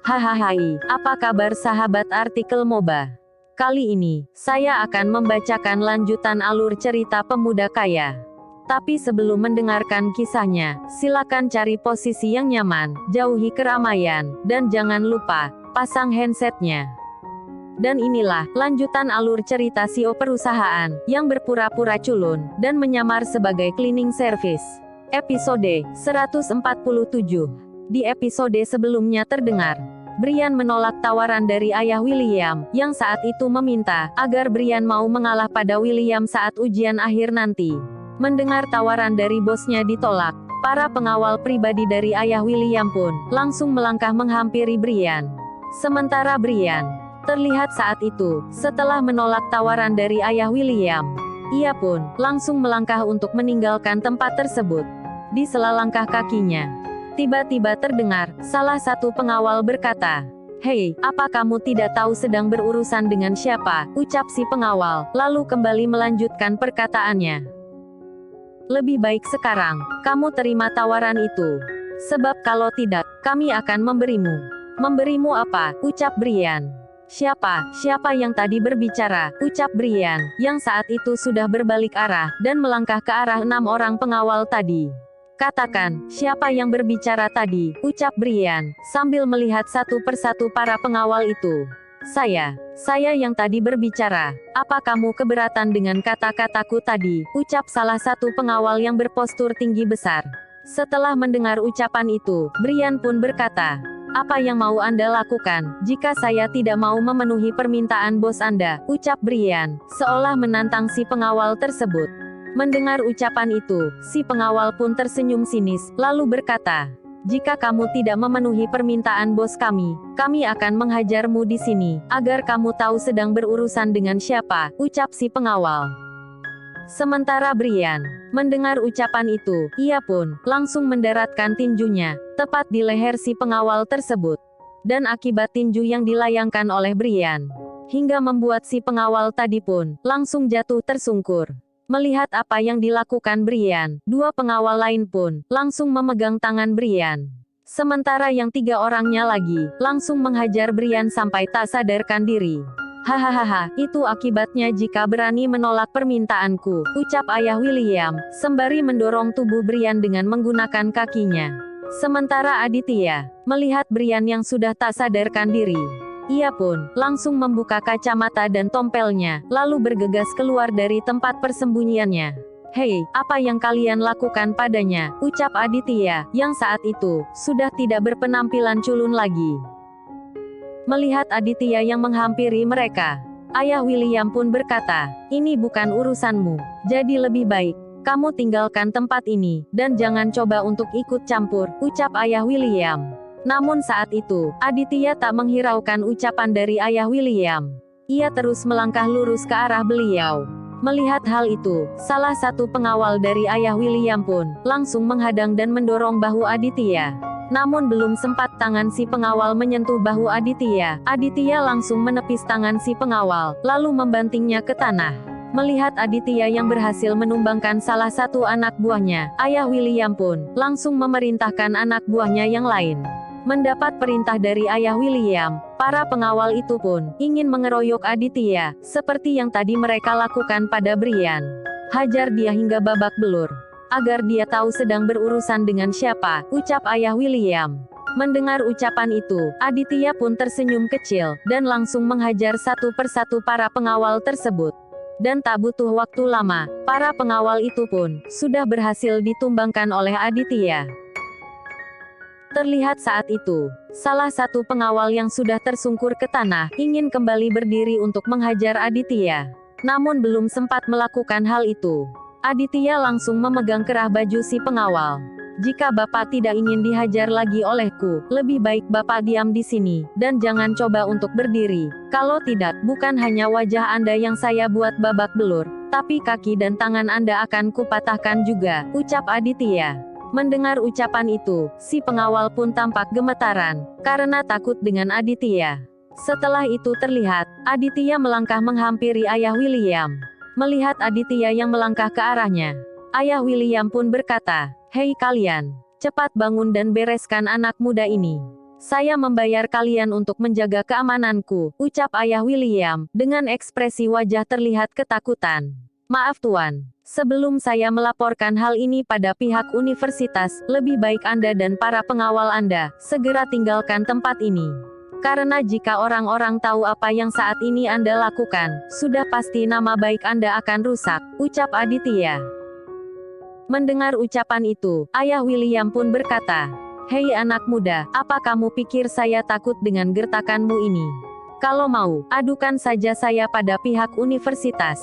Hahaha, apa kabar sahabat artikel MOBA? Kali ini, saya akan membacakan lanjutan alur cerita pemuda kaya. Tapi sebelum mendengarkan kisahnya, silakan cari posisi yang nyaman, jauhi keramaian, dan jangan lupa, pasang handsetnya. Dan inilah, lanjutan alur cerita CEO perusahaan, yang berpura-pura culun, dan menyamar sebagai cleaning service. Episode 147. Di episode sebelumnya terdengar, Brian menolak tawaran dari ayah William, yang saat itu meminta agar Brian mau mengalah pada William saat ujian akhir nanti. Mendengar tawaran dari bosnya ditolak, para pengawal pribadi dari ayah William pun langsung melangkah menghampiri Brian. Sementara Brian terlihat saat itu, setelah menolak tawaran dari ayah William, ia pun langsung melangkah untuk meninggalkan tempat tersebut. Di sela langkah kakinya, tiba-tiba terdengar salah satu pengawal berkata, "Hei, apa kamu tidak tahu sedang berurusan dengan siapa?" ucap si pengawal, lalu kembali melanjutkan perkataannya. "Lebih baik sekarang, kamu terima tawaran itu. Sebab kalau tidak, kami akan memberimu." "Memberimu apa?" ucap Brian. Siapa yang tadi berbicara?" ucap Brian, yang saat itu sudah berbalik arah, dan melangkah ke arah 6 orang pengawal tadi. "Katakan, siapa yang berbicara tadi?" ucap Brian, sambil melihat satu persatu para pengawal itu. Saya yang tadi berbicara. "Apa kamu keberatan dengan kata-kataku tadi?" ucap salah satu pengawal yang berpostur tinggi besar. Setelah mendengar ucapan itu, Brian pun berkata, "Apa yang mau Anda lakukan, jika saya tidak mau memenuhi permintaan bos Anda?" ucap Brian, seolah menantang si pengawal tersebut. Mendengar ucapan itu, si pengawal pun tersenyum sinis, lalu berkata, "Jika kamu tidak memenuhi permintaan bos kami akan menghajarmu di sini, agar kamu tahu sedang berurusan dengan siapa," ucap si pengawal. Sementara Brian mendengar ucapan itu, ia pun langsung mendaratkan tinjunya, tepat di leher si pengawal tersebut. Dan akibat tinju yang dilayangkan oleh Brian, hingga membuat si pengawal tadi pun langsung jatuh tersungkur. Melihat apa yang dilakukan Brian, 2 pengawal lain pun langsung memegang tangan Brian. Sementara yang 3 orangnya lagi langsung menghajar Brian sampai tak sadarkan diri. "Hahaha, itu akibatnya jika berani menolak permintaanku," ucap ayah William, sembari mendorong tubuh Brian dengan menggunakan kakinya. Sementara Aditya melihat Brian yang sudah tak sadarkan diri, ia pun langsung membuka kacamata dan tompelnya, lalu bergegas keluar dari tempat persembunyiannya. "Hei, apa yang kalian lakukan padanya?" ucap Aditya, yang saat itu sudah tidak berpenampilan culun lagi. Melihat Aditya yang menghampiri mereka, ayah William pun berkata, "Ini bukan urusanmu, jadi lebih baik kamu tinggalkan tempat ini, dan jangan coba untuk ikut campur," ucap ayah William. Namun saat itu, Aditya tak menghiraukan ucapan dari ayah William. Ia terus melangkah lurus ke arah beliau. Melihat hal itu, salah satu pengawal dari ayah William pun langsung menghadang dan mendorong bahu Aditya. Namun belum sempat tangan si pengawal menyentuh bahu Aditya, Aditya langsung menepis tangan si pengawal, lalu membantingnya ke tanah. Melihat Aditya yang berhasil menumbangkan salah satu anak buahnya, ayah William pun langsung memerintahkan anak buahnya yang lain. Mendapat perintah dari ayah William, para pengawal itu pun ingin mengeroyok Aditya, seperti yang tadi mereka lakukan pada Brian. "Hajar dia hingga babak belur, agar dia tahu sedang berurusan dengan siapa," ucap ayah William. Mendengar ucapan itu, Aditya pun tersenyum kecil, dan langsung menghajar satu persatu para pengawal tersebut. Dan tak butuh waktu lama, para pengawal itu pun sudah berhasil ditumbangkan oleh Aditya. Terlihat saat itu, salah satu pengawal yang sudah tersungkur ke tanah, ingin kembali berdiri untuk menghajar Aditya. Namun belum sempat melakukan hal itu, Aditya langsung memegang kerah baju si pengawal. "Jika Bapak tidak ingin dihajar lagi olehku, lebih baik Bapak diam di sini, dan jangan coba untuk berdiri. Kalau tidak, bukan hanya wajah Anda yang saya buat babak belur, tapi kaki dan tangan Anda akan kupatahkan juga," ucap Aditya. Mendengar ucapan itu, si pengawal pun tampak gemetaran, karena takut dengan Aditya. Setelah itu terlihat, Aditya melangkah menghampiri ayah William. Melihat Aditya yang melangkah ke arahnya, ayah William pun berkata, "Hei kalian, cepat bangun dan bereskan anak muda ini. Saya membayar kalian untuk menjaga keamananku, ucap Ayah William, dengan ekspresi wajah terlihat ketakutan. Maaf Tuan, sebelum saya melaporkan hal ini pada pihak universitas, lebih baik Anda dan para pengawal Anda segera tinggalkan tempat ini. Karena jika orang-orang tahu apa yang saat ini Anda lakukan, sudah pasti nama baik Anda akan rusak, ucap Aditya. Mendengar ucapan itu, Ayah William pun berkata, "Hei anak muda, apa kamu pikir saya takut dengan gertakanmu ini? Kalau mau, adukan saja saya pada pihak universitas.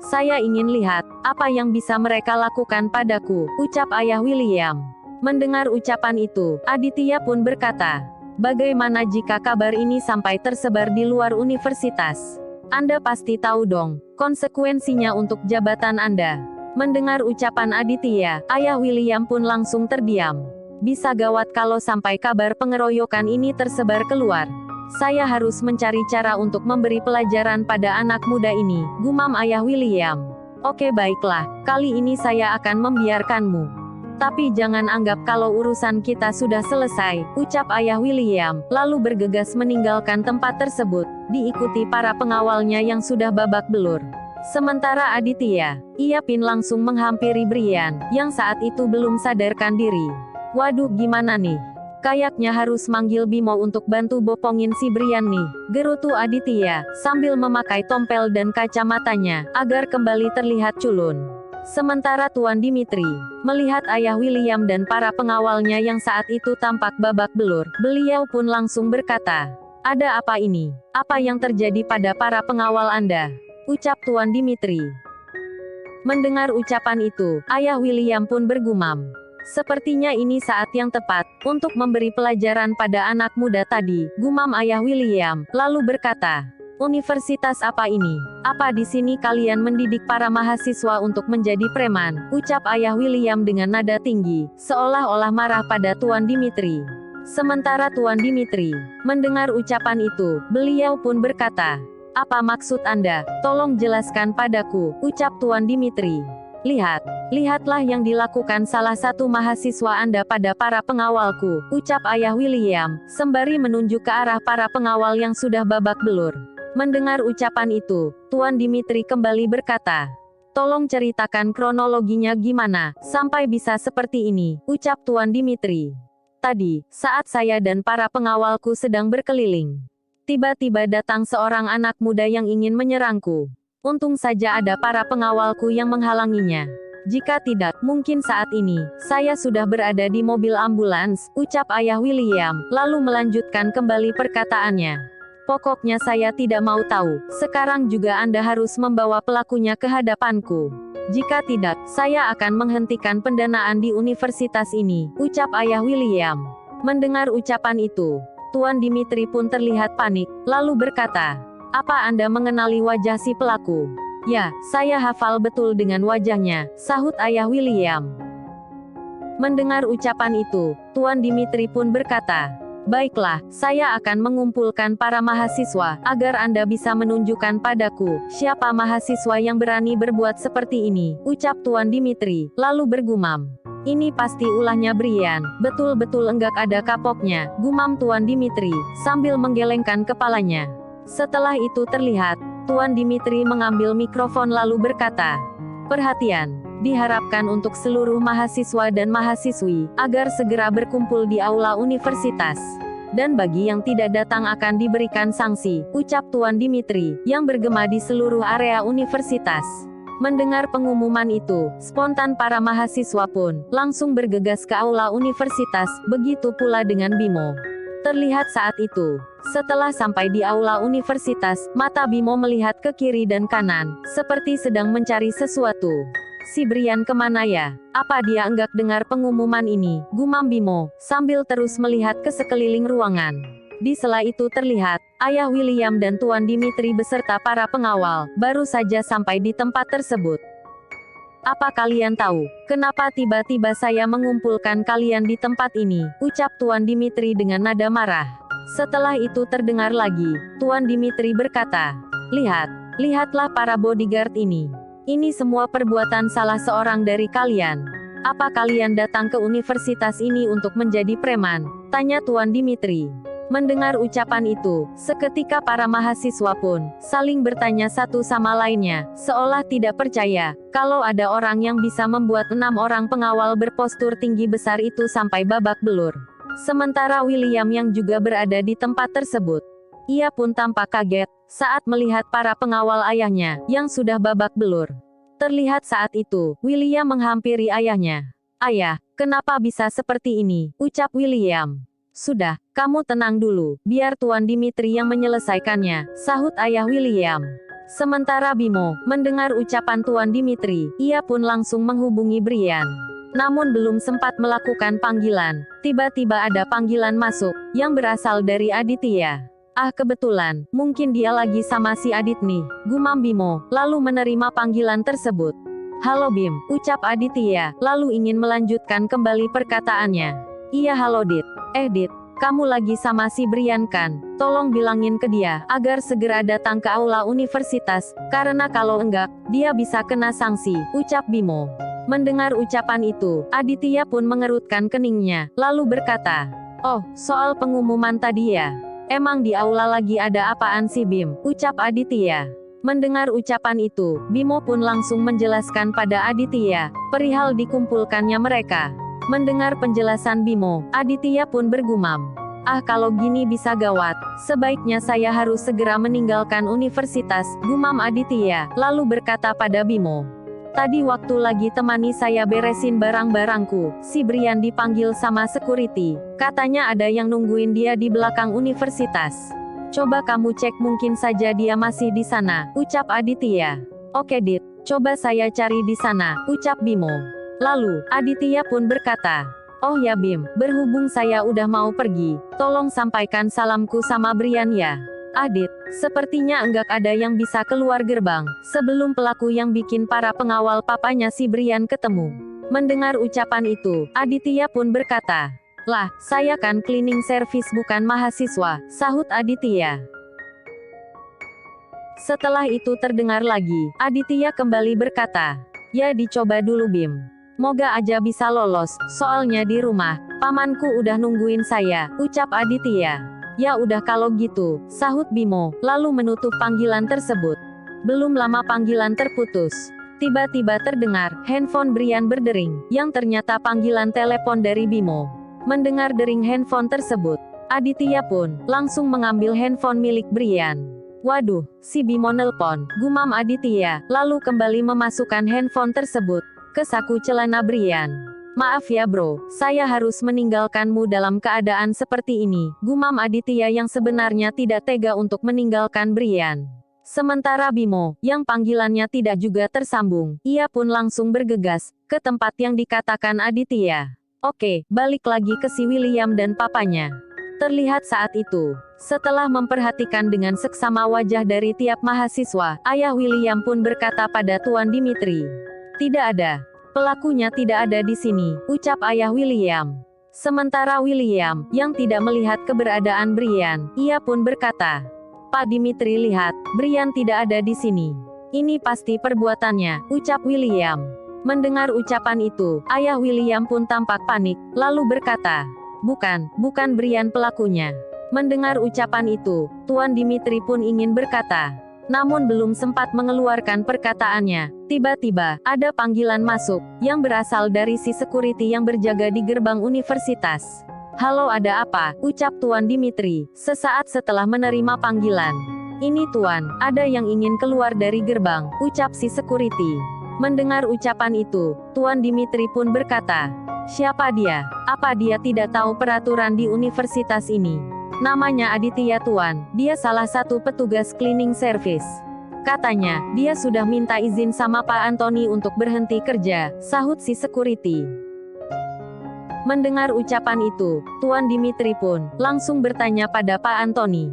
Saya ingin lihat, apa yang bisa mereka lakukan padaku," ucap Ayah William. Mendengar ucapan itu, Aditya pun berkata, "Bagaimana jika kabar ini sampai tersebar di luar universitas? Anda pasti tahu dong, konsekuensinya untuk jabatan Anda." Mendengar ucapan Aditya, Ayah William pun langsung terdiam. Bisa gawat kalau sampai kabar pengeroyokan ini tersebar keluar. Saya harus mencari cara untuk memberi pelajaran pada anak muda ini, gumam Ayah William. Oke baiklah, kali ini saya akan membiarkanmu. Tapi jangan anggap kalau urusan kita sudah selesai, ucap Ayah William, lalu bergegas meninggalkan tempat tersebut, diikuti para pengawalnya yang sudah babak belur. Sementara Aditya, ia pun langsung menghampiri Brian, yang saat itu belum sadarkan diri. Waduh gimana nih? Kayaknya harus manggil Bimo untuk bantu bopongin si Brian nih, gerutu Aditya, sambil memakai tompel dan kacamatanya, agar kembali terlihat culun. Sementara Tuan Dimitri, melihat Ayah William dan para pengawalnya yang saat itu tampak babak belur, beliau pun langsung berkata, "Ada apa ini? Apa yang terjadi pada para pengawal Anda?" ucap Tuan Dimitri. Mendengar ucapan itu, Ayah William pun bergumam. Sepertinya ini saat yang tepat untuk memberi pelajaran pada anak muda tadi, gumam Ayah William, lalu berkata, "Universitas apa ini? Apa di sini kalian mendidik para mahasiswa untuk menjadi preman?" ucap Ayah William dengan nada tinggi, seolah-olah marah pada Tuan Dimitri. Sementara Tuan Dimitri mendengar ucapan itu, beliau pun berkata, "Apa maksud Anda? Tolong jelaskan padaku," ucap Tuan Dimitri. Lihatlah yang dilakukan salah satu mahasiswa Anda pada para pengawalku," ucap Ayah William, sembari menunjuk ke arah para pengawal yang sudah babak belur. Mendengar ucapan itu, Tuan Dimitri kembali berkata, "Tolong ceritakan kronologinya gimana, sampai bisa seperti ini," ucap Tuan Dimitri. "Tadi, saat saya dan para pengawalku sedang berkeliling, tiba-tiba datang seorang anak muda yang ingin menyerangku. Untung saja ada para pengawalku yang menghalanginya. Jika tidak, mungkin saat ini, saya sudah berada di mobil ambulans," ucap Ayah William, lalu melanjutkan kembali perkataannya. "Pokoknya saya tidak mau tahu, sekarang juga Anda harus membawa pelakunya ke hadapanku. Jika tidak, saya akan menghentikan pendanaan di universitas ini," ucap Ayah William. Mendengar ucapan itu, Tuan Dimitri pun terlihat panik, lalu berkata, "Apa Anda mengenali wajah si pelaku?" "Ya, saya hafal betul dengan wajahnya," sahut Ayah William. Mendengar ucapan itu, Tuan Dimitri pun berkata, "Baiklah, saya akan mengumpulkan para mahasiswa, agar Anda bisa menunjukkan padaku, siapa mahasiswa yang berani berbuat seperti ini," ucap Tuan Dimitri, lalu bergumam. "Ini pasti ulahnya Brian, betul-betul enggak ada kapoknya," gumam Tuan Dimitri, sambil menggelengkan kepalanya. Setelah itu terlihat, Tuan Dimitri mengambil mikrofon lalu berkata, "Perhatian, diharapkan untuk seluruh mahasiswa dan mahasiswi, agar segera berkumpul di aula universitas. Dan bagi yang tidak datang akan diberikan sanksi," ucap Tuan Dimitri, yang bergema di seluruh area universitas. Mendengar pengumuman itu, spontan para mahasiswa pun langsung bergegas ke aula universitas, begitu pula dengan Bimo. Terlihat saat itu, setelah sampai di aula universitas, mata Bimo melihat ke kiri dan kanan, seperti sedang mencari sesuatu. "Si Brian kemana ya? Apa dia enggak dengar pengumuman ini?" gumam Bimo, sambil terus melihat ke sekeliling ruangan. Di sela itu terlihat, Ayah William dan Tuan Dimitri beserta para pengawal, baru saja sampai di tempat tersebut. "Apa kalian tahu, kenapa tiba-tiba saya mengumpulkan kalian di tempat ini?" ucap Tuan Dimitri dengan nada marah. Setelah itu terdengar lagi, Tuan Dimitri berkata, Lihatlah para bodyguard ini. Ini semua perbuatan salah seorang dari kalian. Apa kalian datang ke universitas ini untuk menjadi preman? Tanya Tuan Dimitri. Mendengar ucapan itu, seketika para mahasiswa pun saling bertanya satu sama lainnya, seolah tidak percaya kalau ada orang yang bisa membuat 6 orang pengawal berpostur tinggi besar itu sampai babak belur. Sementara William yang juga berada di tempat tersebut, ia pun tampak kaget saat melihat para pengawal ayahnya yang sudah babak belur. Terlihat saat itu, William menghampiri ayahnya. "Ayah, kenapa bisa seperti ini?" ucap William. "Sudah, kamu tenang dulu, biar Tuan Dimitri yang menyelesaikannya," sahut ayah William. Sementara Bimo mendengar ucapan Tuan Dimitri, ia pun langsung menghubungi Brian. Namun belum sempat melakukan panggilan, tiba-tiba ada panggilan masuk, yang berasal dari Aditya. "Ah kebetulan, mungkin dia lagi sama si Adit nih," gumam Bimo, lalu menerima panggilan tersebut. "Halo Bim," ucap Aditya, lalu ingin melanjutkan kembali perkataannya. "Iya halo Dit. Dit, kamu lagi sama si Brian kan? Tolong bilangin ke dia, agar segera datang ke aula universitas, karena kalau enggak, dia bisa kena sanksi," ucap Bimo. Mendengar ucapan itu, Aditya pun mengerutkan keningnya, lalu berkata, "Oh, soal pengumuman tadi ya? Emang di aula lagi ada apaan sih Bim?" ucap Aditya. Mendengar ucapan itu, Bimo pun langsung menjelaskan pada Aditya perihal dikumpulkannya mereka. Mendengar penjelasan Bimo, Aditya pun bergumam, "Ah kalau gini bisa gawat, sebaiknya saya harus segera meninggalkan universitas," gumam Aditya, lalu berkata pada Bimo. "Tadi waktu lagi temani saya beresin barang-barangku, si Brian dipanggil sama security, katanya ada yang nungguin dia di belakang universitas. Coba kamu cek mungkin saja dia masih di sana," ucap Aditya. "Oke Dit, coba saya cari di sana," ucap Bimo. Lalu, Aditya pun berkata, "Oh ya Bim, berhubung saya udah mau pergi, tolong sampaikan salamku sama Brian ya. Adit, sepertinya enggak ada yang bisa keluar gerbang, sebelum pelaku yang bikin para pengawal papanya si Brian ketemu." Mendengar ucapan itu, Aditya pun berkata, "Lah, saya kan cleaning service bukan mahasiswa," sahut Aditya. Setelah itu terdengar lagi, Aditya kembali berkata, "Ya dicoba dulu Bim. Moga aja bisa lolos, soalnya di rumah, pamanku udah nungguin saya," ucap Aditya. "Ya udah kalau gitu," sahut Bimo, lalu menutup panggilan tersebut. Belum lama panggilan terputus. Tiba-tiba terdengar, handphone Brian berdering, yang ternyata panggilan telepon dari Bimo. Mendengar dering handphone tersebut, Aditya pun langsung mengambil handphone milik Brian. "Waduh, si Bimo nelpon," gumam Aditya, lalu kembali memasukkan handphone tersebut ke saku celana Brian. "Maaf ya bro, saya harus meninggalkanmu dalam keadaan seperti ini," gumam Aditya yang sebenarnya tidak tega untuk meninggalkan Brian. Sementara Bimo, yang panggilannya tidak juga tersambung, ia pun langsung bergegas ke tempat yang dikatakan Aditya. Oke, balik lagi ke si William dan papanya. Terlihat saat itu, setelah memperhatikan dengan seksama wajah dari tiap mahasiswa, ayah William pun berkata pada Tuan Dimitri, "Tidak ada. Pelakunya tidak ada di sini," ucap ayah William. Sementara William, yang tidak melihat keberadaan Brian, ia pun berkata, "Pak Dimitri lihat, Brian tidak ada di sini. Ini pasti perbuatannya," ucap William. Mendengar ucapan itu, ayah William pun tampak panik, lalu berkata, bukan Brian pelakunya." Mendengar ucapan itu, Tuan Dimitri pun ingin berkata, namun belum sempat mengeluarkan perkataannya. Tiba-tiba, ada panggilan masuk, yang berasal dari si security yang berjaga di gerbang universitas. "Halo ada apa?" ucap Tuan Dimitri, sesaat setelah menerima panggilan. "Ini Tuan, ada yang ingin keluar dari gerbang," ucap si security. Mendengar ucapan itu, Tuan Dimitri pun berkata, "Siapa dia? Apa dia tidak tahu peraturan di universitas ini?" "Namanya Aditya Tuan, dia salah satu petugas cleaning service. Katanya, dia sudah minta izin sama Pak Anthony untuk berhenti kerja," sahut si security. Mendengar ucapan itu, Tuan Dimitri pun langsung bertanya pada Pak Anthony.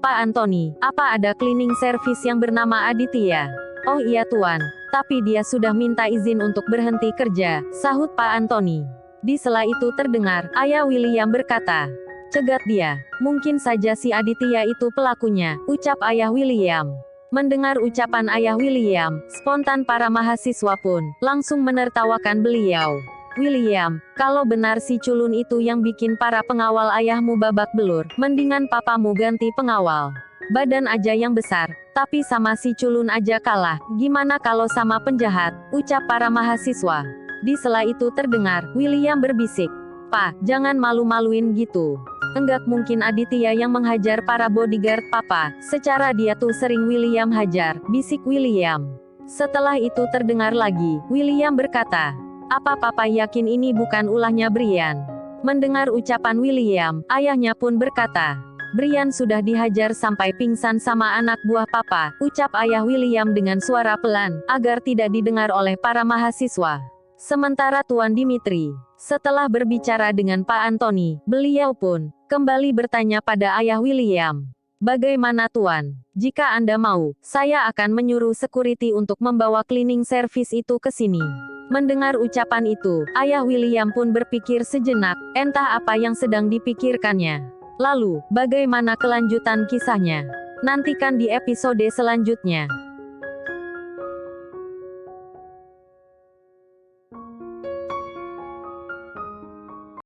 "Pak Anthony, apa ada cleaning service yang bernama Aditya?" "Oh iya Tuan, tapi dia sudah minta izin untuk berhenti kerja," sahut Pak Anthony. Di sela itu terdengar, ayah William berkata, "Cegat dia, mungkin saja si Aditya itu pelakunya," ucap ayah William. Mendengar ucapan ayah William, spontan para mahasiswa pun langsung menertawakan beliau. William, kalau benar si culun itu yang bikin para pengawal ayahmu babak belur, mendingan papamu ganti pengawal. Badan aja yang besar, tapi sama si culun aja kalah, gimana kalau sama penjahat, ucap para mahasiswa. Di sela itu terdengar, William berbisik, "Pak, jangan malu-maluin gitu. Enggak mungkin Aditya yang menghajar para bodyguard papa, secara dia tuh sering William hajar," bisik William. Setelah itu terdengar lagi, William berkata, "Apa papa yakin ini bukan ulahnya Brian?" Mendengar ucapan William, ayahnya pun berkata, "Brian sudah dihajar sampai pingsan sama anak buah papa," ucap ayah William dengan suara pelan, agar tidak didengar oleh para mahasiswa. Sementara Tuan Dimitri, setelah berbicara dengan Pak Anthony, beliau pun kembali bertanya pada ayah William, "Bagaimana Tuan? Jika Anda mau, saya akan menyuruh security untuk membawa cleaning service itu ke sini." Mendengar ucapan itu, ayah William pun berpikir sejenak, entah apa yang sedang dipikirkannya. Lalu, bagaimana kelanjutan kisahnya? Nantikan di episode selanjutnya.